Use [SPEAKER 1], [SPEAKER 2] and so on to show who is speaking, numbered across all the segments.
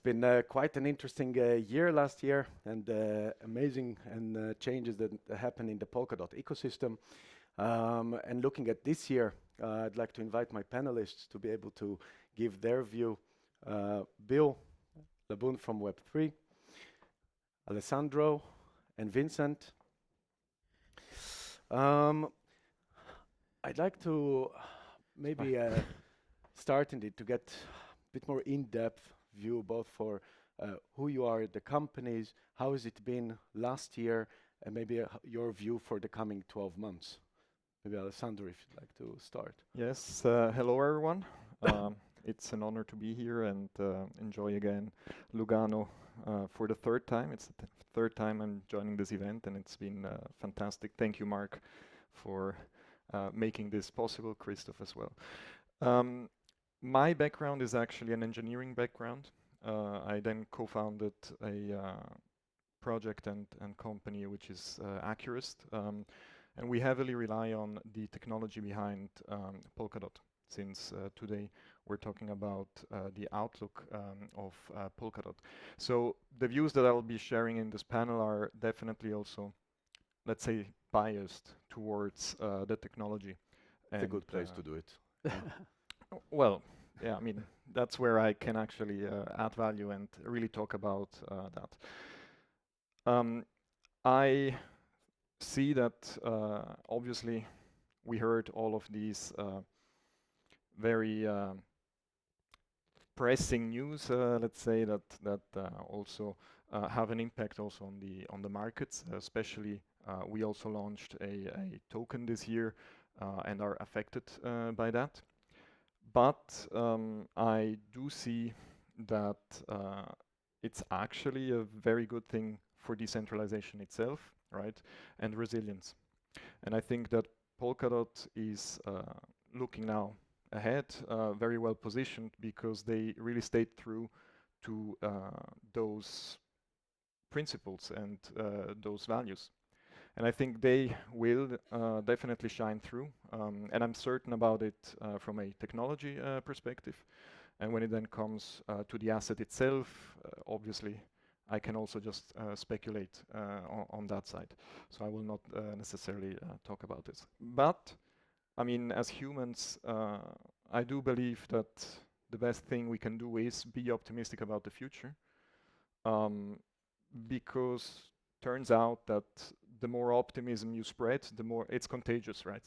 [SPEAKER 1] It's been quite an interesting year last year, and amazing and changes that happen in the Polkadot ecosystem. And looking at this year, I'd like to invite my panelists to be able to give their view. Bill, Laboon from Web3, Alessandro, and Vincent. I'd like to maybe start indeed to get a bit more in-depth view both for who you are at the companies, how has it been last year, and maybe your view for the coming 12 months. Maybe Alessandro, if you'd like to start.
[SPEAKER 2] Yes, hello everyone. It's an honor to be here and enjoy again Lugano for the third time. It's the third time I'm joining this event, and it's been fantastic. Thank you, Mark, for making this possible, Christoph as well. My background is actually an engineering background. I then co-founded a project and company which is Acurast, and we heavily rely on the technology behind Polkadot, since today we're talking about the outlook of Polkadot. So the views that I'll be sharing in this panel are definitely also, let's say, biased towards the technology.
[SPEAKER 1] It's a good place to do it.
[SPEAKER 2] Well, yeah, I mean, that's where I can actually add value and really talk about that. I see that obviously we heard all of these very pressing news, let's say, that also have an impact also on the markets. Especially, we also launched a token this year and are affected by that. But I do see that it's actually a very good thing for decentralization itself, right? And resilience. And I think that Polkadot is looking now ahead, very well positioned, because they really stayed true to those principles and those values. And I think they will definitely shine through. And I'm certain about it from a technology perspective. And when it then comes to the asset itself, obviously, I can also just speculate on that side. So I will not necessarily talk about this. But, I mean, as humans, I do believe that the best thing we can do is be optimistic about the future. Because turns out that the more optimism you spread, the more it's contagious, right?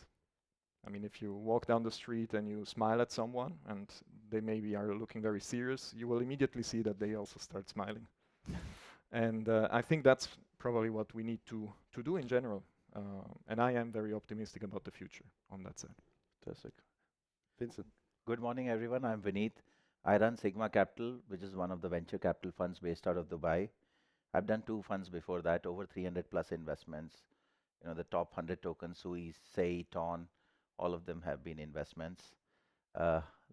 [SPEAKER 2] I mean, if you walk down the street and you smile at someone and they maybe are looking very serious, you will immediately see that they also start smiling. And I think that's probably what we need to do in general. And I am very optimistic about the future on that side.
[SPEAKER 1] Fantastic. Vincent.
[SPEAKER 3] Good morning, everyone. I'm Vineet. I run Sigma Capital, which is one of the venture capital funds based out of Dubai. I've done 2 funds before that, over 300 plus investments. You know, the top 100 tokens, SUI, SEI, TON, all of them have been investments.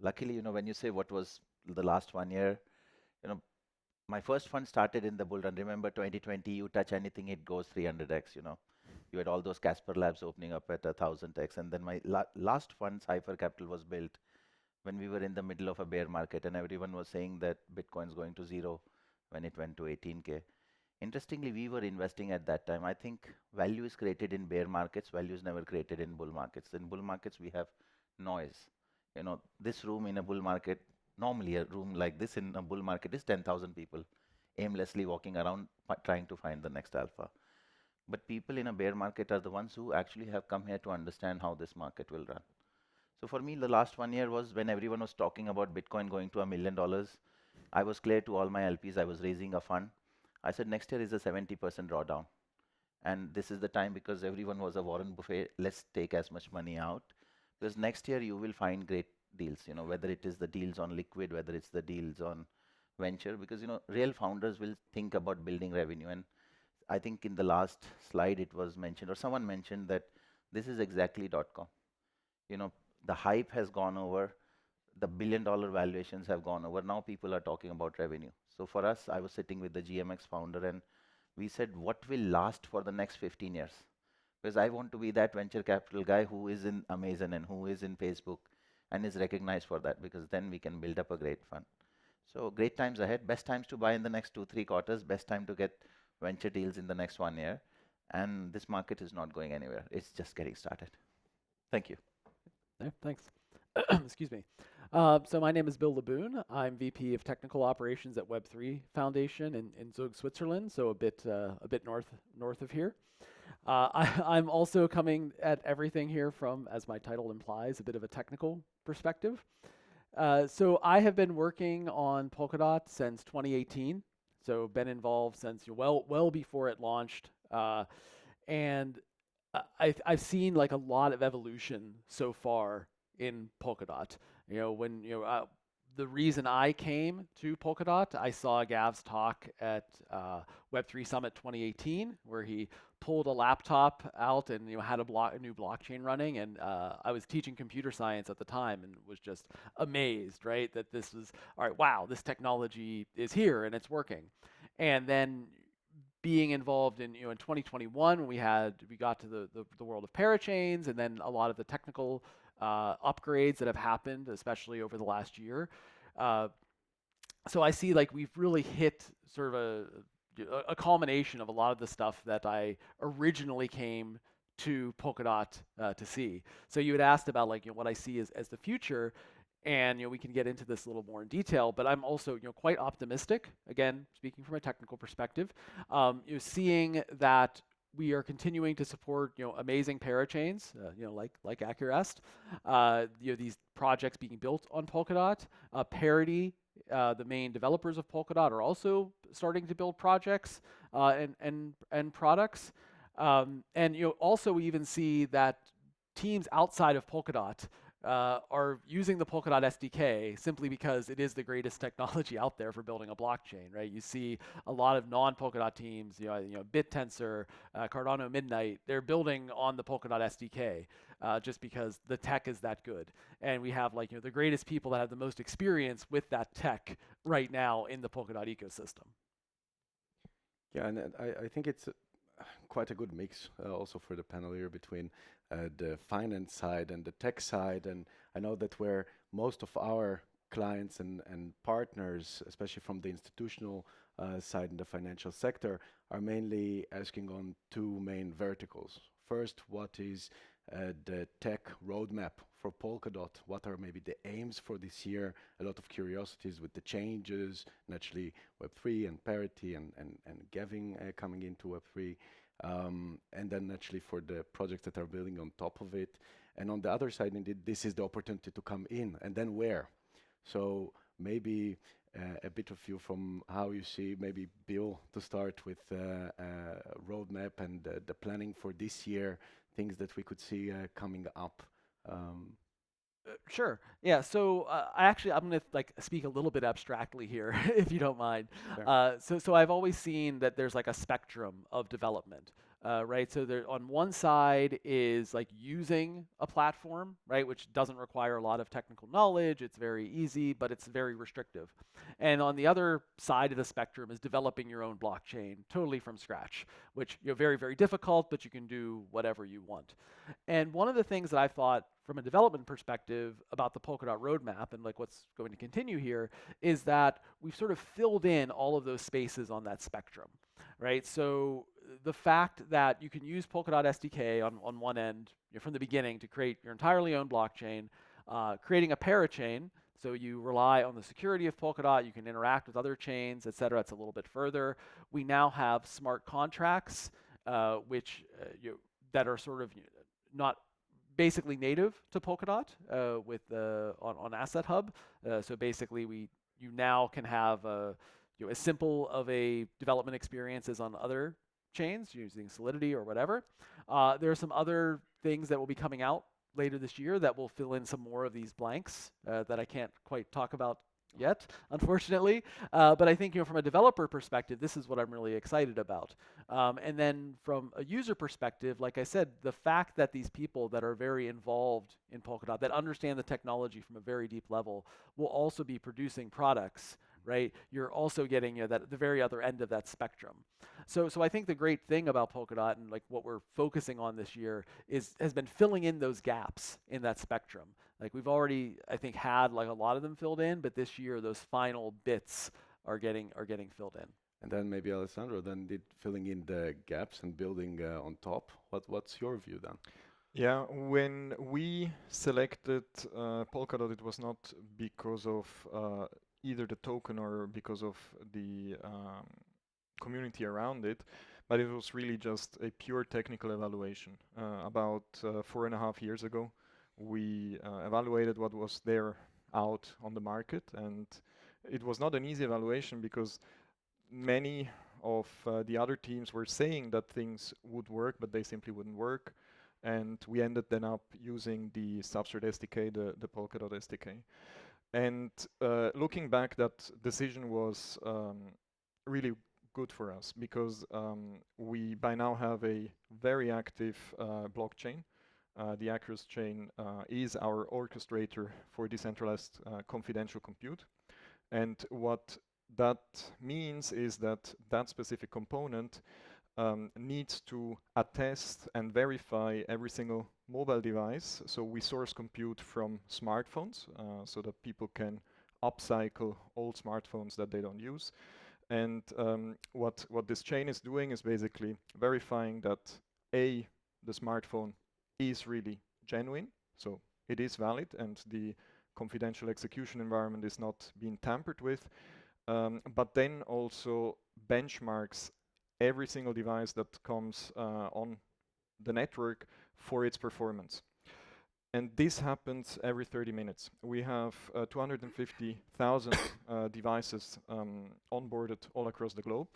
[SPEAKER 3] Luckily, you know, when you say what was the last 1 year, you know, my first fund started in the bull run. Remember 2020, you touch anything, it goes 300x, you know. You had all those Casper Labs opening up at 1000x. And then my last fund, Cypher Capital, was built when we were in the middle of a bear market and everyone was saying that Bitcoin's going to zero when it went to 18K. Interestingly, we were investing at that time. I think value is created in bear markets, value is never created in bull markets. In bull markets, we have noise. You know, this room in a bull market, normally a room like this in a bull market is 10,000 people aimlessly walking around trying to find the next alpha. But people in a bear market are the ones who actually have come here to understand how this market will run. So for me, the last 1 year was when everyone was talking about Bitcoin going to $1 million. I was clear to all my LPs, I was raising a fund. I said next year is a 70% drawdown. And this is the time because everyone was a Warren Buffett, let's take as much money out. Because next year you will find great deals, you know, whether it is the deals on liquid, whether it's the deals on venture, because, you know, real founders will think about building revenue. And I think in the last slide it was mentioned, or someone mentioned that this is exactly .com. You know, the hype has gone over, the $1 billion valuations have gone over. Now people are talking about revenue. So for us, I was sitting with the GMX founder and we said, what will last for the next 15 years? Because I want to be that venture capital guy who is in Amazon and who is in Facebook and is recognized for that, because then we can build up a great fund. So great times ahead, best times to buy in the next 2-3 quarters, best time to get venture deals in the next 1 year. And this market is not going anywhere. It's just getting started. Thank you.
[SPEAKER 4] Yeah, thanks. Excuse me. So my name is Bill Laboon. I'm VP of Technical Operations at Web3 Foundation in Zug, Switzerland, so a bit north of here. I'm also coming at everything here from, as my title implies, a bit of a technical perspective. So I have been working on Polkadot since 2018. So been involved since well before it launched, and I've seen like a lot of evolution so far in Polkadot. When the reason I came to Polkadot, I saw Gav's talk at Web3 Summit 2018, where he pulled a laptop out and had a new blockchain running, and I was teaching computer science at the time and was just amazed, right, that this was all right. Wow, this technology is here and it's working. And then being involved in in 2021 when we got to the world of parachains, and then a lot of the technical upgrades that have happened, especially over the last year. So I see like we've really hit sort of a culmination of a lot of the stuff that I originally came to Polkadot to see. So you had asked about like what I see as the future, and we can get into this a little more in detail. But I'm also quite optimistic. Again, speaking from a technical perspective, seeing that we are continuing to support amazing parachains, like Acurast, these projects being built on Polkadot. Parity, the main developers of Polkadot, are also starting to build projects and products. And also we even see that teams outside of Polkadot are using the Polkadot SDK simply because it is the greatest technology out there for building a blockchain, right? You see a lot of non-Polkadot teams, BitTensor, Cardano Midnight, they're building on the Polkadot SDK just because the tech is that good. And we have the greatest people that have the most experience with that tech right now in the Polkadot ecosystem.
[SPEAKER 1] Yeah, and I think it's quite a good mix also for the panel here between the finance side and the tech side. And I know that where most of our clients and partners, especially from the institutional side in the financial sector, are mainly asking on two main verticals. First, what is the tech roadmap for Polkadot? What are maybe the aims for this year? A lot of curiosities with the changes, naturally Web3 and parity and Gavin coming into Web3. And then naturally for the projects that are building on top of it. And on the other side, indeed, this is the opportunity to come in, and then where? So maybe a bit of you from how you see, maybe Bill, to start with roadmap and the planning for this year, things that we could see coming up.
[SPEAKER 4] Sure. Yeah. So I'm going to speak a little bit abstractly here, if you don't mind.
[SPEAKER 1] Sure.
[SPEAKER 4] So I've always seen that there's a spectrum of development, right? So there, on one side is using a platform, right, which doesn't require a lot of technical knowledge. It's very easy, but it's very restrictive. And on the other side of the spectrum is developing your own blockchain totally from scratch, which very, very difficult, but you can do whatever you want. And one of the things that I thought from a development perspective about the Polkadot roadmap and what's going to continue here is that we've sort of filled in all of those spaces on that spectrum, right? So the fact that you can use Polkadot SDK on one end from the beginning to create your entirely own blockchain, creating a parachain, so you rely on the security of Polkadot, you can interact with other chains, et cetera. It's a little bit further. We now have smart contracts, which that are sort of not basically native to Polkadot on Asset Hub. So basically, you now can have as simple of a development experience as on other chains using Solidity or whatever. There are some other things that will be coming out later this year that will fill in some more of these blanks that I can't quite talk about yet, unfortunately. But I think from a developer perspective, this is what I'm really excited about. And then from a user perspective, like I said, the fact that these people that are very involved in Polkadot, that understand the technology from a very deep level, will also be producing products, right? You're also getting that the very other end of that spectrum. So I think the great thing about Polkadot and like what we're focusing on this year has been filling in those gaps in that spectrum. Like we've already, I think, had like a lot of them filled in, but this year those final bits are getting filled in.
[SPEAKER 1] And then maybe Alessandro then did filling in the gaps and building on top. What's your view then?
[SPEAKER 2] Yeah, when we selected Polkadot, it was not because of either the token or because of the community around it, but it was really just a pure technical evaluation. About 4.5 years ago, we evaluated what was there out on the market, and it was not an easy evaluation because many of the other teams were saying that things would work, but they simply wouldn't work. And we ended then up using the Substrate SDK, the Polkadot SDK. And looking back, that decision was really good for us because we by now have a very active blockchain. The Acurast chain is our orchestrator for decentralized confidential compute. And what that means is that that specific component needs to attest and verify every single mobile device. So we source compute from smartphones so that people can upcycle old smartphones that they don't use. And what this chain is doing is basically verifying that the smartphone is really genuine, so it is valid and the confidential execution environment is not being tampered with, but then also benchmarks every single device that comes on the network for its performance. And this happens every 30 minutes. We have 250,000 devices onboarded all across the globe.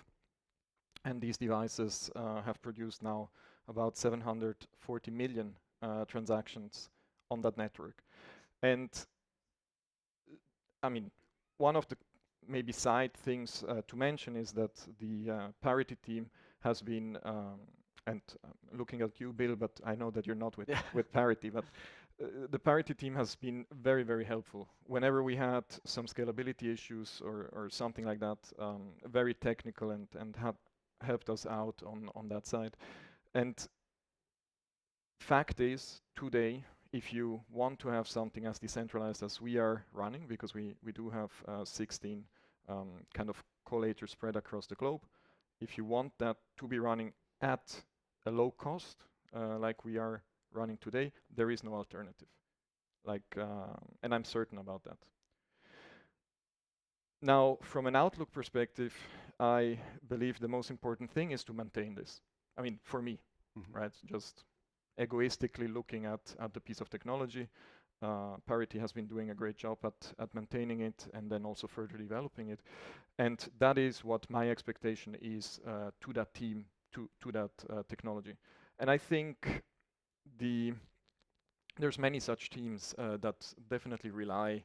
[SPEAKER 2] And these devices have produced now about 740 million transactions on that network. And I mean, one of the maybe side things to mention is that the parity team has been, and looking at you, Bill, but I know that you're not with parity, but the parity team has been very, very helpful. Whenever we had some scalability issues or something like that, very technical and helped us out on that side. And fact is, today, if you want to have something as decentralized as we are running, because we do have 16 kind of collators spread across the globe, if you want that to be running at a low cost, like we are running today, there is no alternative. And I'm certain about that. Now, from an outlook perspective, I believe the most important thing is to maintain this. I mean, for me, right? Just egoistically looking at the piece of technology, Parity has been doing a great job at maintaining it and then also further developing it. And that is what my expectation is to that team, to that technology. And I think there's many such teams that definitely rely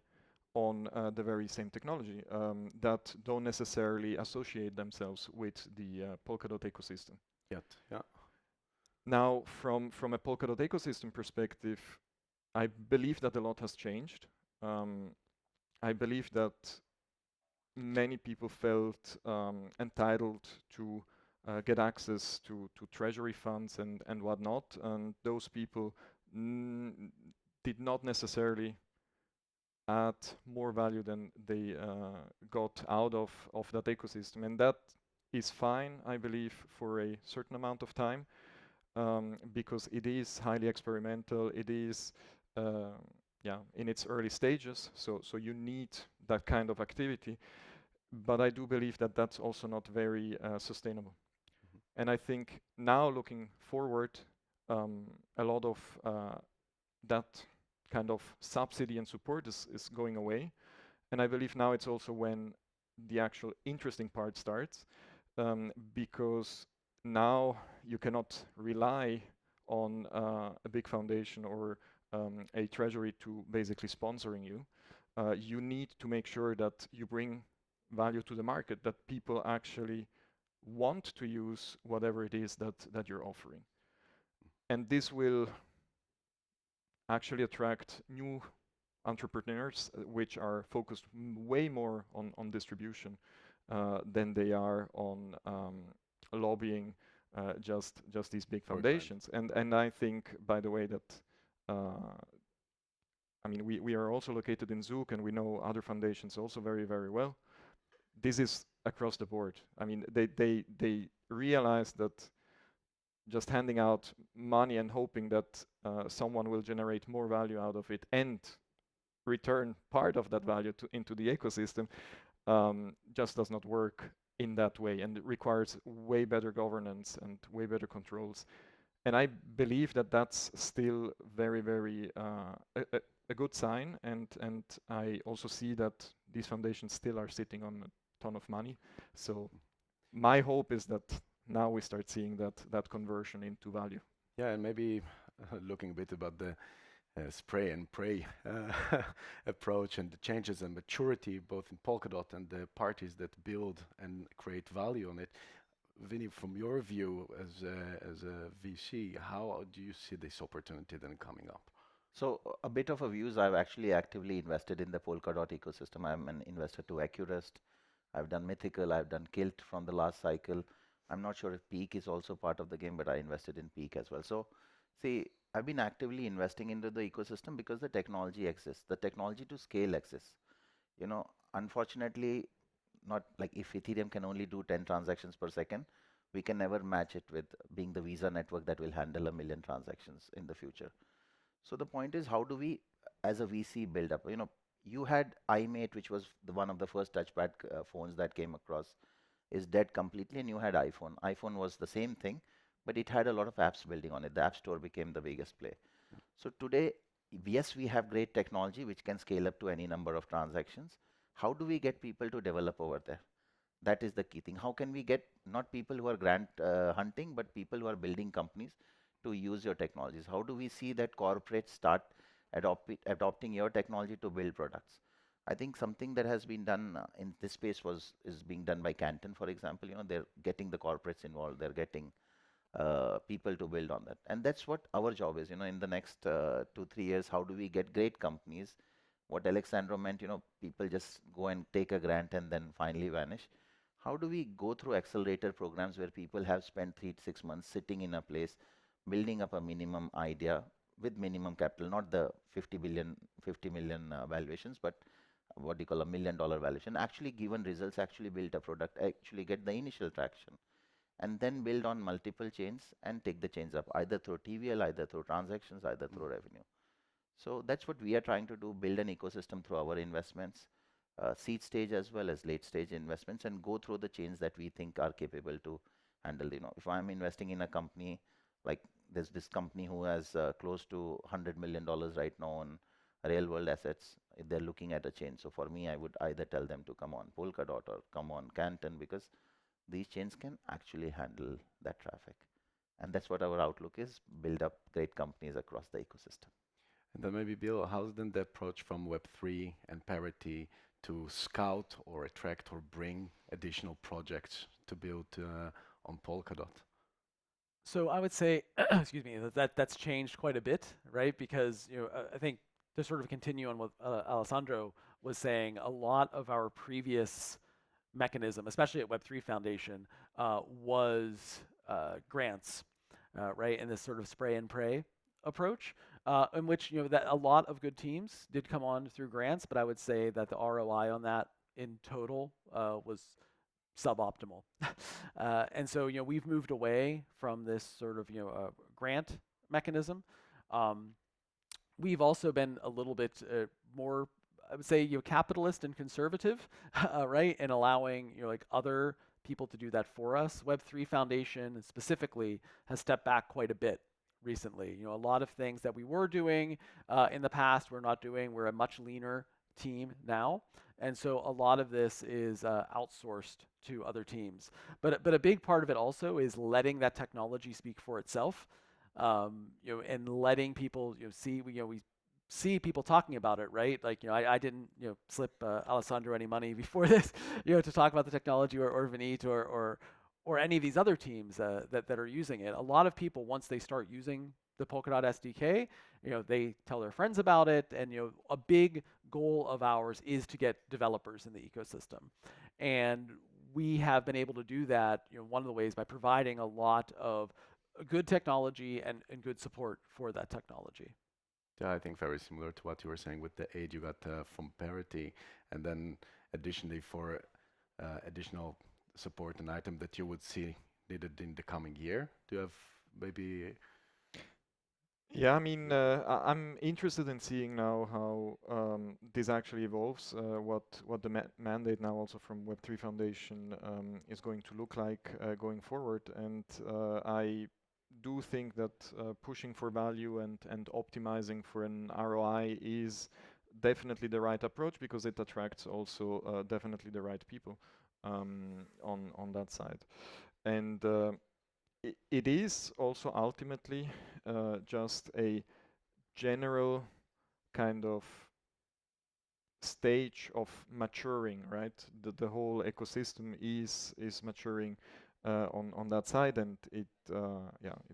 [SPEAKER 2] on the very same technology that don't necessarily associate themselves with the Polkadot ecosystem.
[SPEAKER 1] Yet, yeah.
[SPEAKER 2] Now, from a Polkadot ecosystem perspective, I believe that a lot has changed. I believe that many people felt entitled to get access to treasury funds and whatnot, and those people did not necessarily add more value than they got out of that ecosystem. And that is fine, I believe, for a certain amount of time, because it is highly experimental. It is in its early stages, so you need that kind of activity. But I do believe that that's also not very sustainable. And I think now looking forward, a lot of that kind of subsidy and support is going away. And I believe now it's also when the actual interesting part starts, because now you cannot rely on a big foundation or a treasury to basically sponsoring you. You need to make sure that you bring value to the market, that people actually want to use whatever it is that you're offering. And this will actually attract new entrepreneurs which are focused way more on distribution than they are on lobbying just these big foundations. And I think, by the way, that I mean, we are also located in Zug, and we know other foundations also very, very well. This is across the board. I mean, they realize that just handing out money and hoping that someone will generate more value out of it and return part of that value into the ecosystem just does not work in that way, and it requires way better governance and way better controls. And I believe that that's still very, very a good sign, and I also see that these foundations still are sitting on a ton of money. So my hope is that now we start seeing that conversion into value.
[SPEAKER 1] Yeah, and maybe looking a bit about the spray and pray approach and the changes and maturity both in Polkadot and the parties that build and create value on it. Vinny, from your view as a VC, how do you see this opportunity then coming up?
[SPEAKER 3] So a bit of a views, I've actually actively invested in the Polkadot ecosystem. I'm an investor to Acurast. I've done Mythical, I've done Kilt from the last cycle. I'm not sure if Peak is also part of the game, but I invested in Peak as well. So see, I've been actively investing into the ecosystem because the technology exists. The technology to scale exists. You know, unfortunately, not like if Ethereum can only do 10 transactions per second, we can never match it with being the Visa network that will handle 1 million transactions in the future. So the point is, how do we, as a VC, build up? You know, you had iMate, which was one of the first touchpad phones that came across, is dead completely, and you had iPhone. iPhone was the same thing, but it had a lot of apps building on it. The App Store became the biggest play. So today, yes, we have great technology which can scale up to any number of transactions. How do we get people to develop over there? That is the key thing. How can we get not people who are grant hunting, but people who are building companies to use your technologies? How do we see that corporates start adopting your technology to build products? I think something that has been done in this space is being done by Canton, for example. You know, they're getting the corporates involved. They're getting people to build on that, and that's what our job is. You know, in the next 2-3 years, how do we get great companies? What Alessandro meant, you know, people just go and take a grant and then finally vanish. How do we go through accelerator programs where people have spent 3 to 6 months sitting in a place, building up a minimum idea with minimum capital, not the 50 million valuations, but what do you call $1 million valuation, actually given results, actually build a product, actually get the initial traction, and then build on multiple chains and take the chains up, either through TVL, either through transactions, either through revenue. So that's what we are trying to do, build an ecosystem through our investments, seed stage as well as late stage investments, and go through the chains that we think are capable to handle. You know, if I'm investing in a company, like there's this company who has close to $100 million right now on real world assets, if they're looking at a chain. So for me, I would either tell them to come on Polkadot or come on Canton, because these chains can actually handle that traffic. And that's what our outlook is, build up great companies across the ecosystem.
[SPEAKER 1] And then maybe Bill, how's then the approach from Web3 and Parity to scout or attract or bring additional projects to build on Polkadot?
[SPEAKER 4] So I would say, excuse me, that's changed quite a bit, right? Because I think to sort of continue on what Alessandro was saying, a lot of our previous mechanism, especially at Web3 Foundation, was grants, right? And this sort of spray and pray approach, in which that a lot of good teams did come on through grants, but I would say that the ROI on that in total was suboptimal. And so we've moved away from this sort of grant mechanism. We've also been a little bit more, I would say, capitalist and conservative, right, in allowing like other people to do that for us. Web3 Foundation specifically has stepped back quite a bit recently. A lot of things that we were doing in the past we're not doing. We're a much leaner team now, and so a lot of this is outsourced to other teams. But a big part of it also is letting that technology speak for itself, and letting people see. We see people talking about it, right? Like I didn't slip Alessandro any money before this, to talk about the technology, or Vineet or any of these other teams that are using it. A lot of people, once they start using the Polkadot SDK, they tell their friends about it, and a big goal of ours is to get developers in the ecosystem. And we have been able to do that, one of the ways by providing a lot of good technology and good support for that technology.
[SPEAKER 1] Yeah, I think very similar to what you were saying with the aid you got from Parity, and then additionally for additional support and item that you would see needed in the coming year. Do you have maybe?
[SPEAKER 2] Yeah, I mean, I'm interested in seeing now how this actually evolves, what the mandate now also from Web3 Foundation is going to look like going forward. And I do think that pushing for value and optimizing for an ROI is definitely the right approach, because it attracts also definitely the right people on that side. And it is also ultimately just a general kind of stage of maturing, right? The whole ecosystem is maturing on that side, and it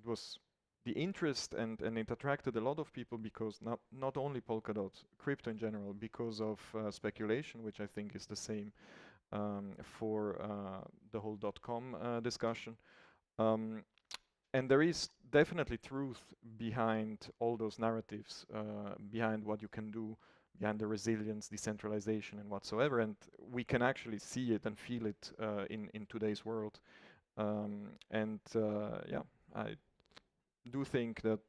[SPEAKER 2] was the interest, and it attracted a lot of people, because not only Polkadot, crypto in general, because of speculation, which I think is the same for the whole .com discussion. And there is definitely truth behind all those narratives, behind what you can do, behind the resilience, decentralization, and whatsoever. And we can actually see it and feel it in today's world. Yeah, I do think that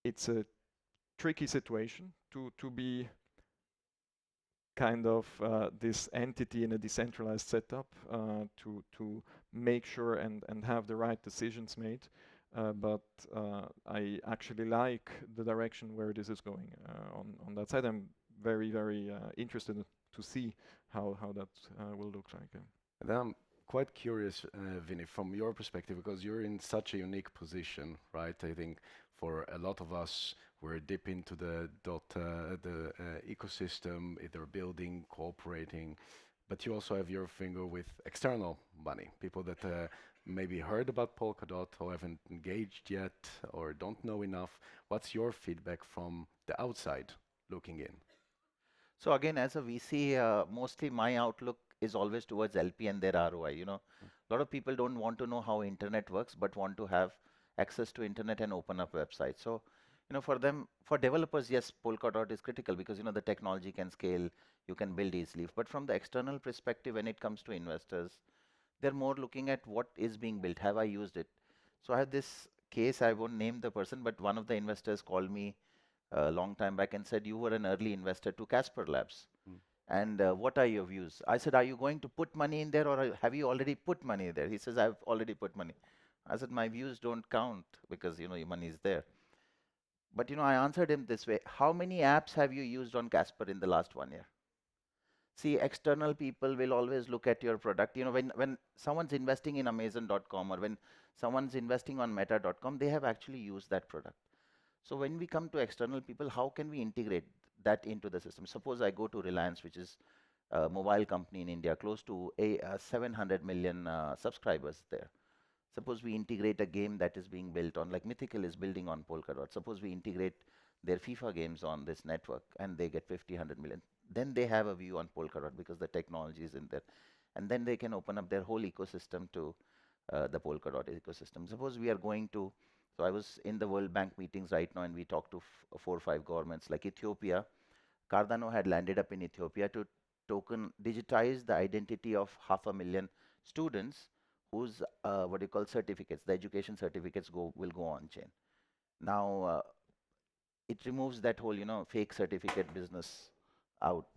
[SPEAKER 2] it's a tricky situation to be kind of this entity in a decentralized setup to make sure and have the right decisions made. But I actually like the direction where this is going on that side. I'm very, very interested to see how that will look like.
[SPEAKER 1] And I'm quite curious, Vinny, from your perspective, because you're in such a unique position, right? I think for a lot of us, we're deep into the ecosystem, either building, cooperating, but you also have your finger with external money, people that maybe heard about Polkadot or haven't engaged yet or don't know enough. What's your feedback from the outside looking in?
[SPEAKER 3] So again, as a VC, mostly my outlook is always towards LP and their ROI. A lot of people don't want to know how internet works, but want to have access to internet and open up websites. So, for them, for developers, yes, Polkadot is critical, because the technology can scale, you can build easily. But from the external perspective, when it comes to investors, they're more looking at what is being built. Have I used it? So I have this case, I won't name the person, but one of the investors called me a long time back and said, you were an early investor to Casper Labs. And what are your views? I said, are you going to put money in there, or have you already put money there? He says, I've already put money. I said, my views don't count, because your money is there. But I answered him this way: how many apps have you used on Casper in the last 1 year? See, external people will always look at your product. When someone's investing in Amazon.com, or when someone's investing on Meta.com, they have actually used that product. So when we come to external people, how can we integrate that into the system? Suppose I go to Reliance, which is a mobile company in India, close to 700 million subscribers there. Suppose we integrate a game that is being built on, like Mythical is building on Polkadot. Suppose we integrate their FIFA games on this network, and they get 50, 100 million. Then they have a view on Polkadot, because the technology is in there. And then they can open up their whole ecosystem to the Polkadot ecosystem. Suppose we are going to, so I was in the World Bank meetings right now, and we talked to 4 or 5 governments, like Ethiopia. Cardano had landed up in Ethiopia to digitize the identity of 500,000 students whose what you call certificates, the education certificates will go on chain. Now it removes that whole fake certificate business out.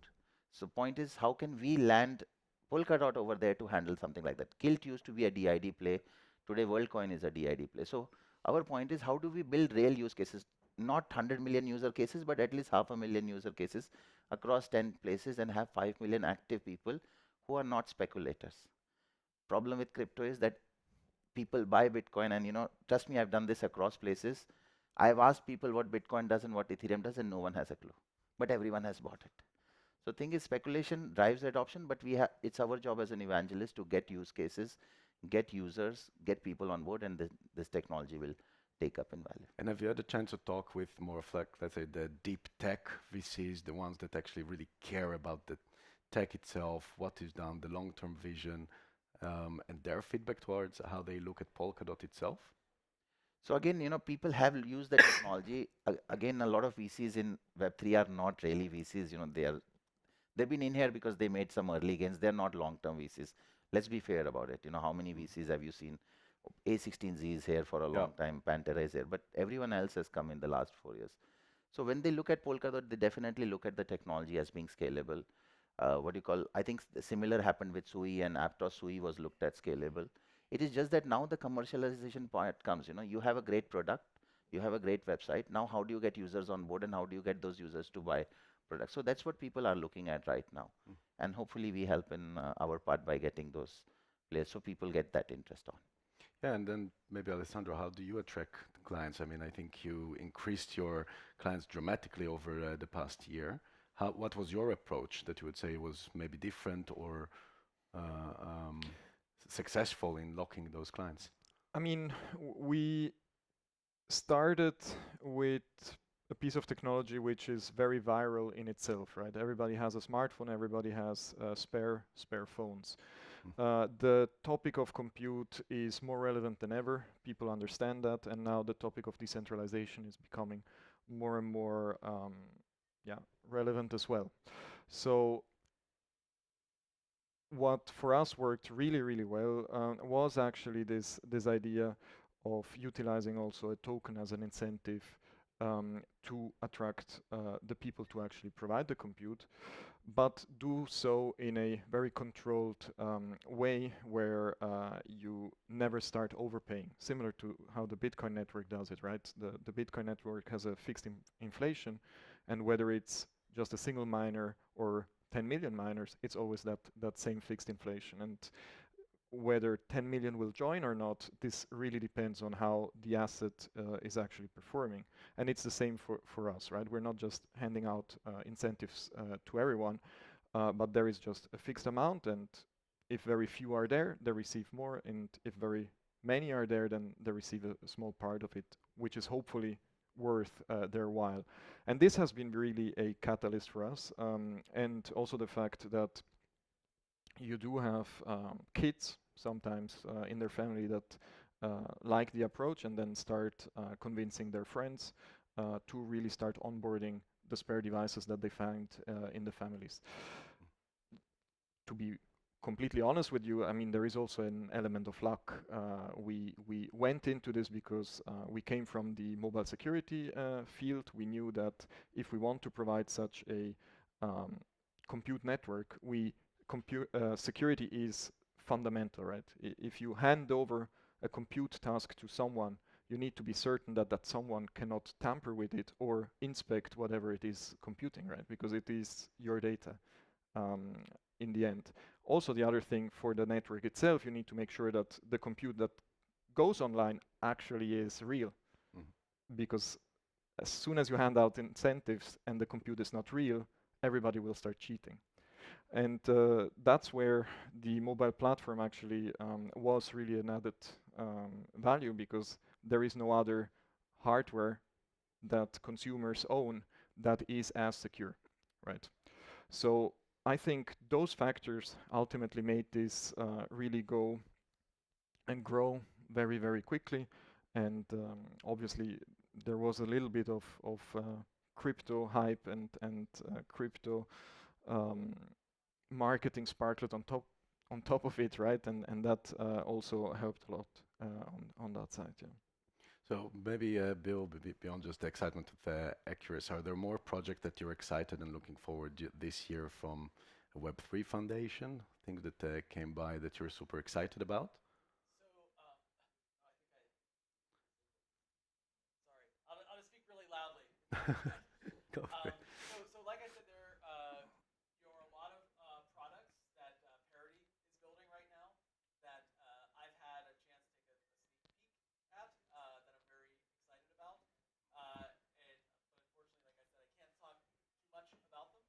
[SPEAKER 3] So point is, how can we land Polkadot over there to handle something like that? Kilt used to be a DID play. Today WorldCoin is a DID play. So our point is, how do we build real use cases? Not 100 million user cases, but at least 500,000 user cases across 10 places, and have 5 million active people who are not speculators. Problem with crypto is that people buy Bitcoin, and trust me, I've done this across places. I've asked people what Bitcoin does and what Ethereum does, and no one has a clue. But everyone has bought it. So thing is, speculation drives adoption, but it's our job as an evangelist to get use cases, get users, get people on board, and this technology will take up in value.
[SPEAKER 1] And have you had a chance to talk with more of like, let's say, the deep tech VCs, the ones that actually really care about the tech itself, what is done, the long-term vision, and their feedback towards how they look at Polkadot itself?
[SPEAKER 3] So again, people have used the technology. Again, a lot of VCs in Web3 are not really VCs. They've been in here because they made some early gains. They're not long-term VCs. Let's be fair about it. How many VCs have you seen? A16Z is here for a long time. Pantera is here, but everyone else has come in the last 4 years. So when they look at Polkadot, they definitely look at the technology as being scalable. I think similar happened with Sui, and Aptos Sui was looked at scalable. It is just that now the commercialization part comes. You have a great product, you have a great website. Now, how do you get users on board, and how do you get those users to buy products? So that's what people are looking at right now. And hopefully we help in our part by getting those players so people get that interest on.
[SPEAKER 1] Yeah, and then maybe Alessandro, how do you attract clients? I mean, I think you increased your clients dramatically over the past year. What was your approach that you would say was maybe different or successful in locking those clients?
[SPEAKER 2] I mean, we started with a piece of technology which is very viral in itself, right? Everybody has a smartphone, everybody has spare phones. The topic of compute is more relevant than ever. People understand that, and now the topic of decentralization is becoming more and more relevant as well. So what for us worked really, really well was actually this idea of utilizing also a token as an incentive to attract the people to actually provide the compute, but do so in a very controlled way where you never start overpaying, similar to how the Bitcoin network does it, right? The Bitcoin network has a fixed inflation, and whether it's just a single miner or 10 million miners, it's always that same fixed inflation. And whether 10 million will join or not, this really depends on how the asset is actually performing. And it's the same for us, right? We're not just handing out incentives to everyone, but there is just a fixed amount, and if very few are there, they receive more, and if very many are there, then they receive a small part of it, which is hopefully worth their while. And this has been really a catalyst for us, and also the fact that you do have kids sometimes in their family that like the approach and then start convincing their friends to really start onboarding the spare devices that they find in the families. To be completely honest with you, I mean, there is also an element of luck. We went into this because we came from the mobile security field. We knew that if we want to provide such a compute network, security is fundamental, right? If you hand over a compute task to someone, you need to be certain that that someone cannot tamper with it or inspect whatever it is computing, right? Because it is your data in the end. Also, the other thing for the network itself, you need to make sure that the compute that goes online actually is real. Because as soon as you hand out incentives and the compute is not real, everybody will start cheating. And that's where the mobile platform actually was really an added value, because there is no other hardware that consumers own that is as secure, right? So I think those factors ultimately made this really go and grow very, very quickly. And obviously there was a little bit of crypto hype and crypto marketing sparklet on top of it, right? And that also helped a lot on that side, yeah.
[SPEAKER 1] So maybe Bill, beyond just the excitement of Acurast, are there more projects that you're excited and looking forward this year from a Web3 Foundation? Things that came by that you're super excited about?
[SPEAKER 4] I'll just speak really loudly.
[SPEAKER 1] Go for it.
[SPEAKER 4] So like I said, there are a lot of products that Parity is building right now that I've had a chance to take a sneak peek at that I'm very excited about. But unfortunately, like I said, I can't talk too much about them.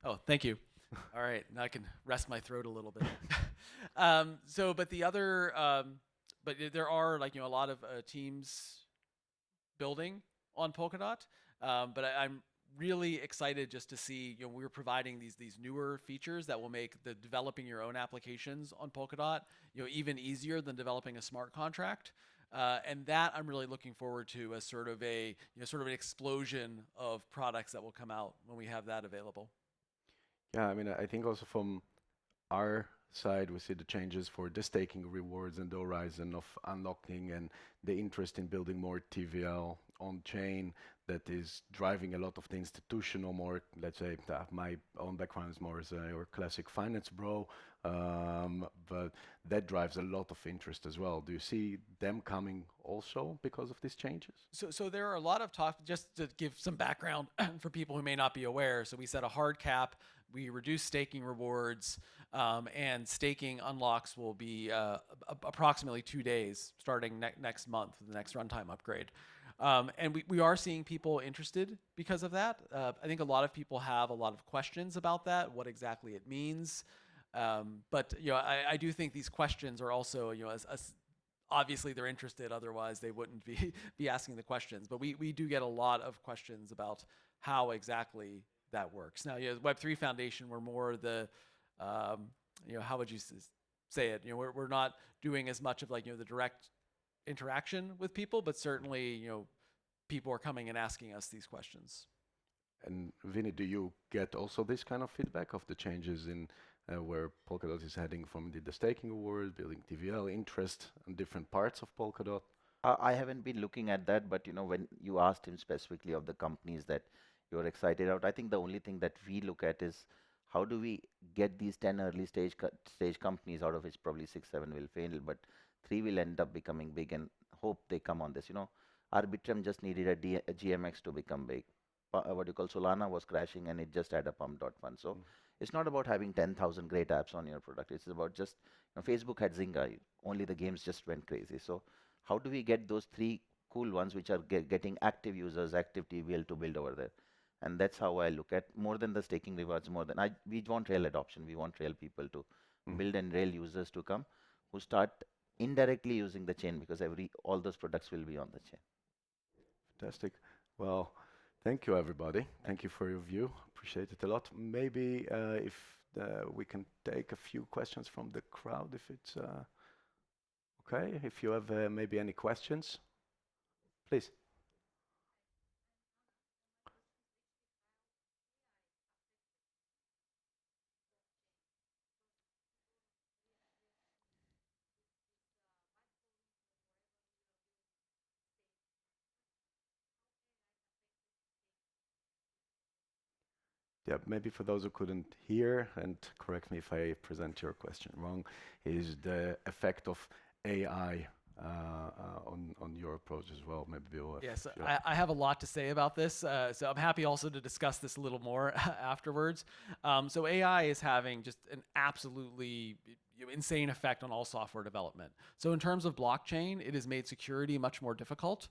[SPEAKER 4] Oh, thank you. All right, now I can rest my throat a little bit. But but there are like, a lot of teams building on Polkadot. But I'm really excited just to see, we're providing these newer features that will make the developing your own applications on Polkadot, even easier than developing a smart contract. And that I'm really looking forward to as sort of an explosion of products that will come out when we have that available.
[SPEAKER 1] Yeah, I mean, I think also from our side, we see the changes for the staking rewards and the horizon of unlocking and the interest in building more TVL on chain that is driving a lot of the institutional, more, let's say, my own background is more as your classic finance bro, but that drives a lot of interest as well. Do you see them coming also because of these changes?
[SPEAKER 4] So there are a lot of talk, just to give some background for people who may not be aware. So we set a hard cap, we reduce staking rewards, and staking unlocks will be approximately 2 days starting next month, the next runtime upgrade. And we are seeing people interested because of that. I think a lot of people have a lot of questions about that, what exactly it means. But I do think these questions are also, as obviously they're interested, otherwise they wouldn't be asking the questions. But we do get a lot of questions about how exactly that works. Now, Web3 Foundation, we're more the, how would you say it? We're not doing as much of like, the direct interaction with people, but certainly, people are coming and asking us these questions.
[SPEAKER 1] And Vinny, do you get also this kind of feedback of the changes in where Polkadot is heading from the staking award, building TVL, interest in different parts of Polkadot?
[SPEAKER 3] I haven't been looking at that, but when you asked him specifically of the companies that you're excited about, I think the only thing that we look at is how do we get these 10 early stage companies, out of which probably 6, 7 will fail, but 3 will end up becoming big, and hope they come on this. Arbitrum just needed a GMX to become big. What you call Solana was crashing, and it just had a pump.fund. So it's not about having 10,000 great apps on your product. It's about just, Facebook had Zynga, only the games just went crazy. So how do we get those 3 cool ones which are getting active users, active TVL to build over there? And that's how I look at more than the staking rewards, we want real adoption. We want real people to build and real users to come who start indirectly using the chain, because all those products will be on the chain.
[SPEAKER 1] Fantastic. Well, thank you, everybody. Thank you for your view. Appreciate it a lot. Maybe if we can take a few questions from the crowd, if it's okay. If you have maybe any questions, please. Yeah, maybe for those who couldn't hear, and correct me if I present your question wrong, is the effect of AI on your approach as well. Maybe Bill.
[SPEAKER 4] Yes, I have a lot to say about this, so I'm happy also to discuss this a little more afterwards. So AI is having just an absolutely insane effect on all software development. So in terms of blockchain, it has made security much more difficult.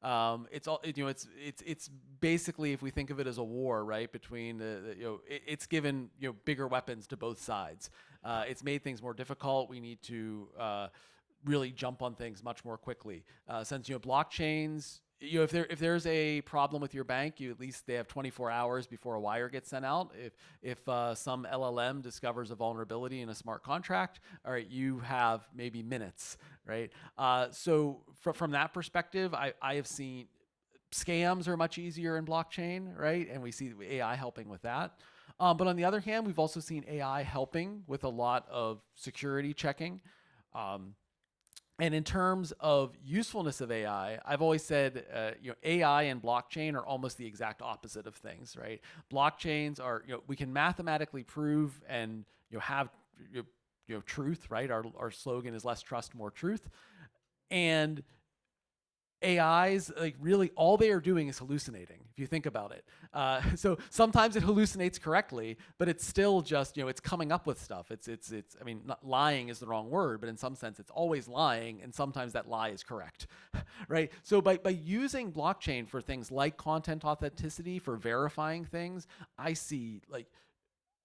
[SPEAKER 4] It's basically, if we think of it as a war, right, between it's given bigger weapons to both sides. It's made things more difficult. We need to really jump on things much more quickly. Since blockchains, if there's a problem with your bank, at least they have 24 hours before a wire gets sent out. If some LLM discovers a vulnerability in a smart contract, all right, you have maybe minutes, right? So from that perspective, I have seen scams are much easier in blockchain, right? And we see AI helping with that. But on the other hand, we've also seen AI helping with a lot of security checking. And in terms of usefulness of AI, I've always said, AI and blockchain are almost the exact opposite of things, right? Blockchains are, we can mathematically prove and have truth, right? Our slogan is less trust, more truth. And AIs, like really all they are doing is hallucinating, if you think about it. So sometimes it hallucinates correctly, but it's still just, it's coming up with stuff. I mean, not lying is the wrong word, but in some sense it's always lying, and sometimes that lie is correct, right? So by using blockchain for things like content authenticity, for verifying things, I see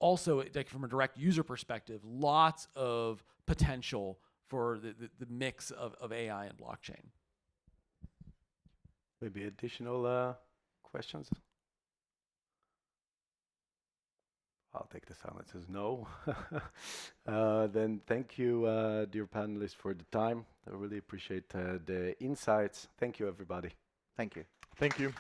[SPEAKER 4] also, like from a direct user perspective, lots of potential for the mix of AI and blockchain.
[SPEAKER 1] Maybe additional questions? I'll take the silence as no. Then thank you, dear panelists, for the time. I really appreciate the insights. Thank you, everybody.
[SPEAKER 3] Thank you.
[SPEAKER 2] Thank you.